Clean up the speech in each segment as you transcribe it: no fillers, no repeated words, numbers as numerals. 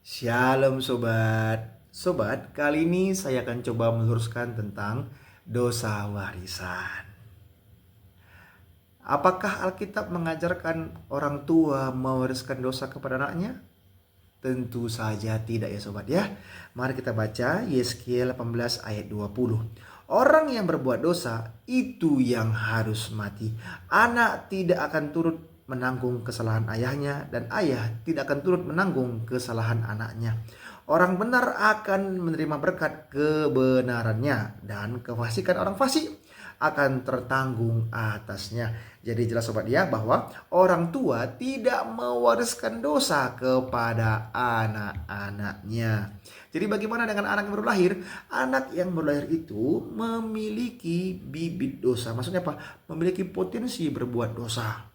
Shalom sobat. Sobat, kali ini saya akan coba meluruskan tentang dosa warisan. Apakah Alkitab mengajarkan orang tua mewariskan dosa kepada anaknya? Tentu saja tidak ya sobat ya. Mari kita baca Yeskiel 18 ayat 20. Orang yang berbuat dosa itu yang harus mati. Anak tidak akan turut menanggung kesalahan ayahnya dan ayah tidak akan turut menanggung kesalahan anaknya. Orang benar akan menerima berkat kebenarannya dan kefasikan orang fasik akan tertanggung atasnya. Jadi jelas sobat ya bahwa orang tua tidak mewariskan dosa kepada anak-anaknya. Jadi bagaimana dengan anak yang baru lahir? Anak yang baru lahir itu memiliki bibit dosa. Maksudnya apa? Memiliki potensi berbuat dosa.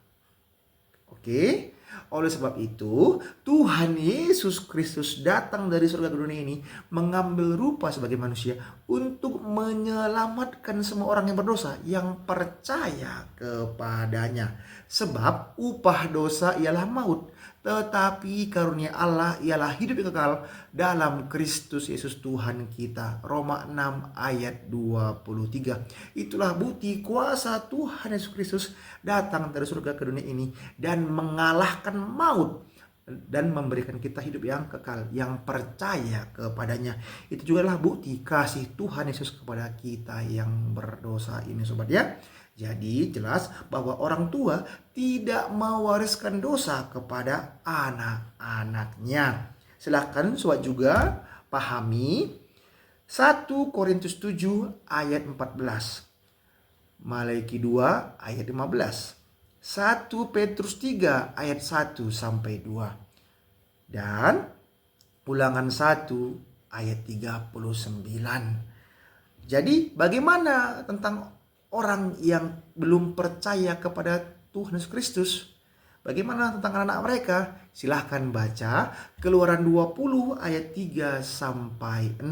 Oke, oleh sebab itu Tuhan Yesus Kristus datang dari surga ke dunia ini mengambil rupa sebagai manusia untuk menyelamatkan semua orang yang berdosa yang percaya kepadanya. Sebab upah dosa ialah maut, tetapi karunia Allah ialah hidup yang kekal dalam Kristus Yesus Tuhan kita. Roma 6 ayat 23. Itulah bukti kuasa Tuhan Yesus Kristus datang dari surga ke dunia ini dan mengalahkan maut dan memberikan kita hidup yang kekal, yang percaya kepadanya. Itu juga adalah bukti kasih Tuhan Yesus kepada kita yang berdosa ini sobat ya. Jadi jelas bahwa orang tua tidak mewariskan dosa kepada anak-anaknya. Silakan sobat juga pahami 1 Korintus 7 ayat 14. Malaiki 2 ayat 15. 1 Petrus 3 ayat 1 sampai 2. Dan Ulangan 1 ayat 39. Jadi bagaimana tentang orang yang belum percaya kepada Tuhan Yesus Kristus? Bagaimana tentang anak mereka? Silahkan baca Keluaran 20 ayat 3 sampai 6.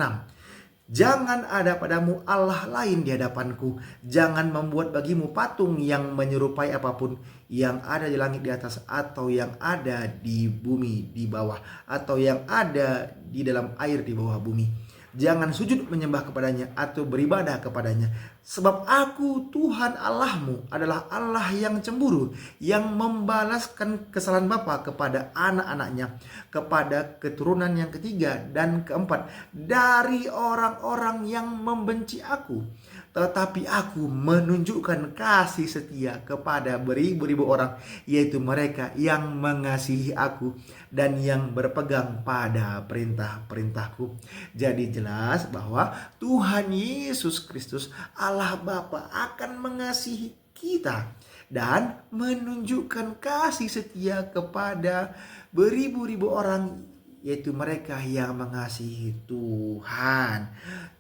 Jangan ada padamu Allah lain di hadapanku. Jangan membuat bagimu patung yang menyerupai apapun yang ada di langit di atas, atau yang ada di bumi di bawah, atau yang ada di dalam air di bawah bumi. Jangan sujud menyembah kepadanya atau beribadah kepadanya. Sebab aku Tuhan Allahmu adalah Allah yang cemburu, yang membalaskan kesalahan bapa kepada anak-anaknya, kepada keturunan yang ketiga dan keempat dari orang-orang yang membenci aku. Tetapi aku menunjukkan kasih setia kepada beribu-ribu orang, yaitu mereka yang mengasihi aku dan yang berpegang pada perintah-perintahku. Jadi jelas bahwa Tuhan Yesus Kristus Allah Bapa akan mengasihi kita dan menunjukkan kasih setia kepada beribu-ribu orang, yaitu mereka yang mengasihi Tuhan.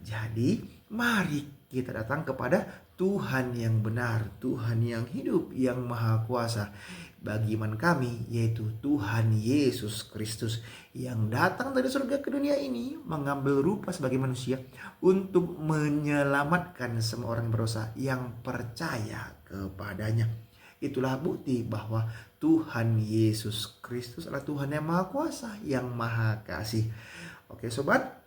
Jadi mari kita datang kepada Tuhan yang benar, Tuhan yang hidup, yang maha kuasa bagi iman kami, yaitu Tuhan Yesus Kristus yang datang dari surga ke dunia ini mengambil rupa sebagai manusia untuk menyelamatkan semua orang berdosa yang percaya kepadanya. Itulah bukti bahwa Tuhan Yesus Kristus adalah Tuhan yang maha kuasa, yang maha kasih. Oke sobat,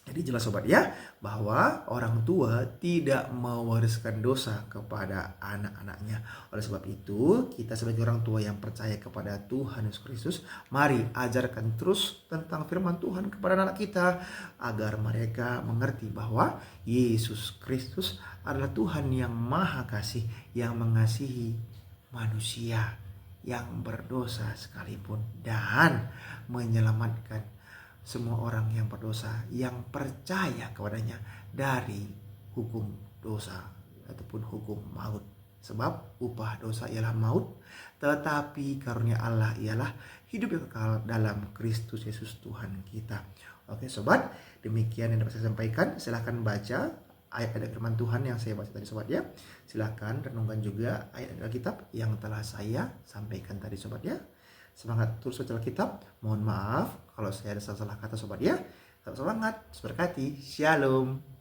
jadi jelas sobat ya bahwa orang tua tidak mewariskan dosa kepada anak-anaknya. Oleh sebab itu kita sebagai orang tua yang percaya kepada Tuhan Yesus Kristus, mari ajarkan terus tentang firman Tuhan kepada anak kita agar mereka mengerti bahwa Yesus Kristus adalah Tuhan yang maha kasih, yang mengasihi manusia yang berdosa sekalipun dan menyelamatkan semua orang yang berdosa yang percaya kepadanya dari hukum dosa ataupun hukum maut. Sebab upah dosa ialah maut, tetapi karunia Allah ialah hidup yang kekal dalam Kristus Yesus Tuhan kita. Oke sobat, demikian yang dapat saya sampaikan. Silahkan baca ayat-ayat firman Tuhan yang saya baca tadi sobat ya. Silahkan renungkan juga ayat-ayat Alkitab yang telah saya sampaikan tadi sobat ya. Semangat terus baca Alkitab. Mohon maaf kalau saya ada salah-salah kata sobat ya. Tetap semangat, berkati. Shalom.